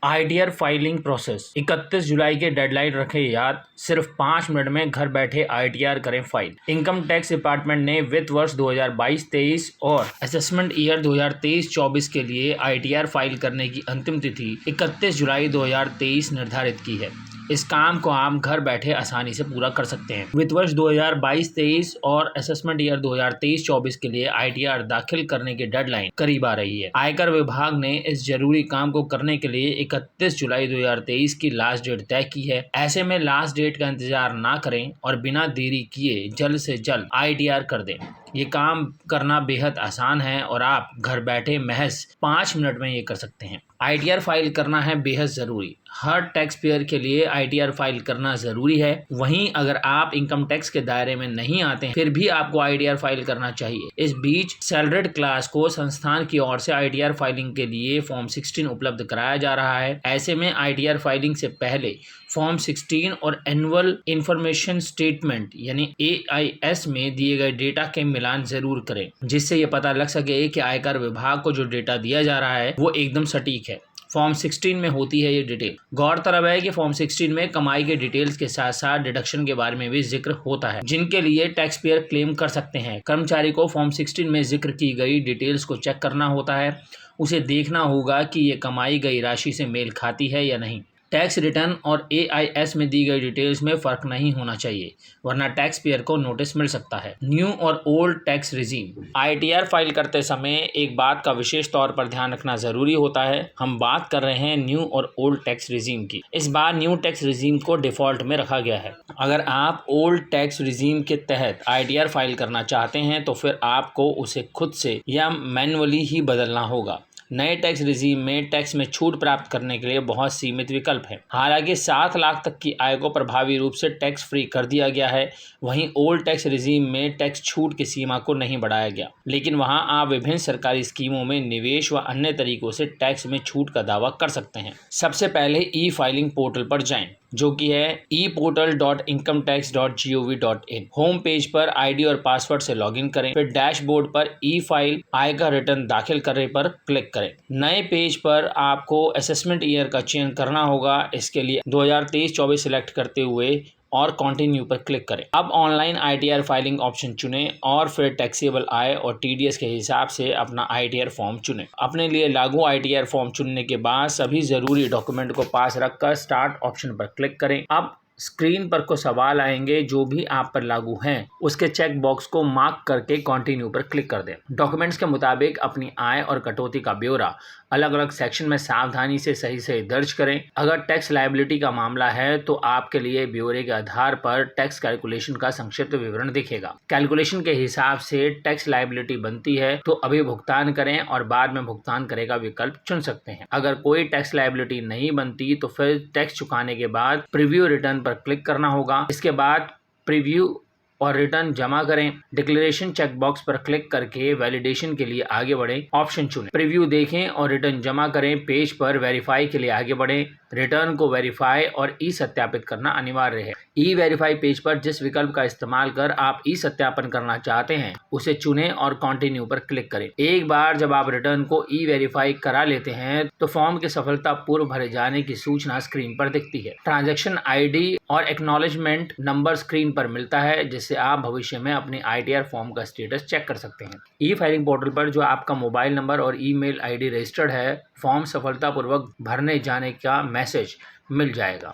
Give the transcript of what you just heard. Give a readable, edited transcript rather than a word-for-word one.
ITR filing process 31 जुलाई के deadline रखें याद। सिर्फ 5 मिनट में घर बैठे आईटीआर करें फाइल। इनकम टैक्स डिपार्टमेंट ने वित्त वर्ष 2022-23 और असेसमेंट ईयर 2023-24 के लिए आईटीआर फाइल करने की अंतिम तिथि 31 जुलाई 2023 निर्धारित की है। इस काम को आप घर बैठे आसानी से पूरा कर सकते हैं। वित्त वर्ष 2022-23 और असेसमेंट ईयर 2023-24 के लिए आईटीआर दाखिल करने की डेडलाइन करीब आ रही है। आयकर विभाग ने इस जरूरी काम को करने के लिए 31 जुलाई 2023 की लास्ट डेट तय की है। ऐसे में लास्ट डेट का इंतजार ना करें और बिना देरी किए जल्द से जल्द आईटीआर कर दें। ये काम करना बेहद आसान है और आप घर बैठे महज 5 मिनट में ये कर सकते हैं। आईटीआर फाइल करना है बेहद ज़रूरी। हर टैक्स पेयर के लिए आईटीआर फाइल करना ज़रूरी है। वहीं अगर आप इनकम टैक्स के दायरे में नहीं आते हैं फिर भी आपको आईटीआर फाइल करना चाहिए। इस बीच सैलरीड क्लास को संस्थान की ओर से आईटीआर फाइलिंग के लिए फॉर्म 16 उपलब्ध कराया जा रहा है। ऐसे में आईटीआर फाइलिंग से पहले फॉर्म 16 और एनुअल इंफॉर्मेशन स्टेटमेंट यानी AIS में दिए गए डेटा के मिलान जरूर करें, जिससे ये पता लग सके कि आयकर विभाग को जो डेटा दिया जा रहा है वो एकदम सटीक है। फॉर्म 16 में होती है ये डिटेल। गौरतलब है कि फॉर्म 16 में कमाई के डिटेल्स के साथ साथ डिडक्शन के बारे में भी जिक्र होता है, जिनके लिए टैक्स पेयर क्लेम कर सकते हैं। कर्मचारी को फॉर्म 16 में जिक्र की गई डिटेल्स को चेक करना होता है। उसे देखना होगा कि ये कमाई गई राशि से मेल खाती है या नहीं। टैक्स रिटर्न और AIS में दी गई डिटेल्स में फ़र्क नहीं होना चाहिए, वरना टैक्स पेयर को नोटिस मिल सकता है। न्यू और old tax regime. ITR file करते समय एक बात का विशेष तौर पर ध्यान रखना ज़रूरी होता है। हम बात कर रहे हैं न्यू और ओल्ड टैक्स रिजीम की। इस बार न्यू टैक्स रिजीम को डिफ़ॉल्ट में रखा गया है। अगर आप ओल्ड टैक्स रिजीम के तहत आईटीआर फाइल करना चाहते हैं तो फिर आपको उसे खुद से या मैनुअली ही बदलना होगा। नए टैक्स रिजीम में टैक्स में छूट प्राप्त करने के लिए बहुत सीमित विकल्प हैं। हालांकि 7 लाख तक की आय को प्रभावी रूप से टैक्स फ्री कर दिया गया है। वहीं ओल्ड टैक्स रिजीम में टैक्स छूट की सीमा को नहीं बढ़ाया गया, लेकिन वहां आप विभिन्न सरकारी स्कीमों में निवेश व अन्य तरीकों से टैक्स में छूट का दावा कर सकते हैं। सबसे पहले ई फाइलिंग पोर्टल पर जाएं, जो कि है eportal.incometax.gov.in। होम पेज पर आईडी और पासवर्ड से लॉगिन करें। फिर डैशबोर्ड पर ई फाइल आयकर रिटर्न दाखिल करने पर क्लिक करें। नए पेज पर आपको असेसमेंट ईयर का चयन करना होगा। इसके लिए 2023-24 सिलेक्ट करते हुए और कंटिन्यू पर क्लिक करें। अब ऑनलाइन आईटीआर फाइलिंग ऑप्शन चुनें और फिर टैक्सेबल आय और टीडीएस के हिसाब से अपना आईटीआर फॉर्म चुनें। अपने लिए लागू आईटीआर फॉर्म चुनने के बाद सभी जरूरी डॉक्यूमेंट को पास रखकर स्टार्ट ऑप्शन पर क्लिक करें। अब स्क्रीन पर कुछ सवाल आएंगे जो भी आप पर लागू हैं, उसके चेक बॉक्स को मार्क करके कंटिन्यू पर क्लिक कर दें। डॉक्यूमेंट्स के मुताबिक अपनी आय और कटौती का ब्यौरा अलग अलग सेक्शन में सावधानी से सही दर्ज करें। अगर टैक्स लायबिलिटी का मामला है तो आपके लिए ब्यौरे के आधार पर टैक्स कैलकुलेशन का संक्षिप्त विवरण दिखेगा। कैलकुलेशन के हिसाब से टैक्स लायबिलिटी बनती है तो अभी भुगतान करें और बाद में भुगतान करेगा विकल्प चुन सकते हैं। अगर कोई टैक्स लायबिलिटी नहीं बनती तो फिर टैक्स चुकाने के बाद प्रीव्यू रिटर्न पर क्लिक करना होगा। इसके बाद प्रीव्यू और रिटर्न जमा करें। डिक्लेरेशन चेक बॉक्स पर क्लिक करके वैलिडेशन के लिए आगे बढ़ें, ऑप्शन चुनें। प्रीव्यू देखें और रिटर्न जमा करें। पेज पर वेरीफाई के लिए आगे बढ़ें। रिटर्न को वेरीफाई और ई सत्यापित करना अनिवार्य है। ई वेरीफाई पेज पर जिस विकल्प का इस्तेमाल कर आप ई सत्यापन करना चाहते हैं उसे चुनें और कंटिन्यू पर क्लिक करें। एक बार जब आप रिटर्न को ई वेरीफाई करा लेते हैं तो फॉर्म के सफलतापूर्व भरे जाने की सूचना स्क्रीन पर दिखती है। ट्रांजैक्शन आईडी और एक्नॉलेजमेंट नंबर स्क्रीन पर मिलता है, जिससे आप भविष्य में अपने आईटीआर फॉर्म का स्टेटस चेक कर सकते हैं। ई फाइलिंग पोर्टल पर जो आपका मोबाइल नंबर और ईमेल आईडी रजिस्टर्ड है, फॉर्म सफलतापूर्वक भरने जाने का मैसेज मिल जाएगा।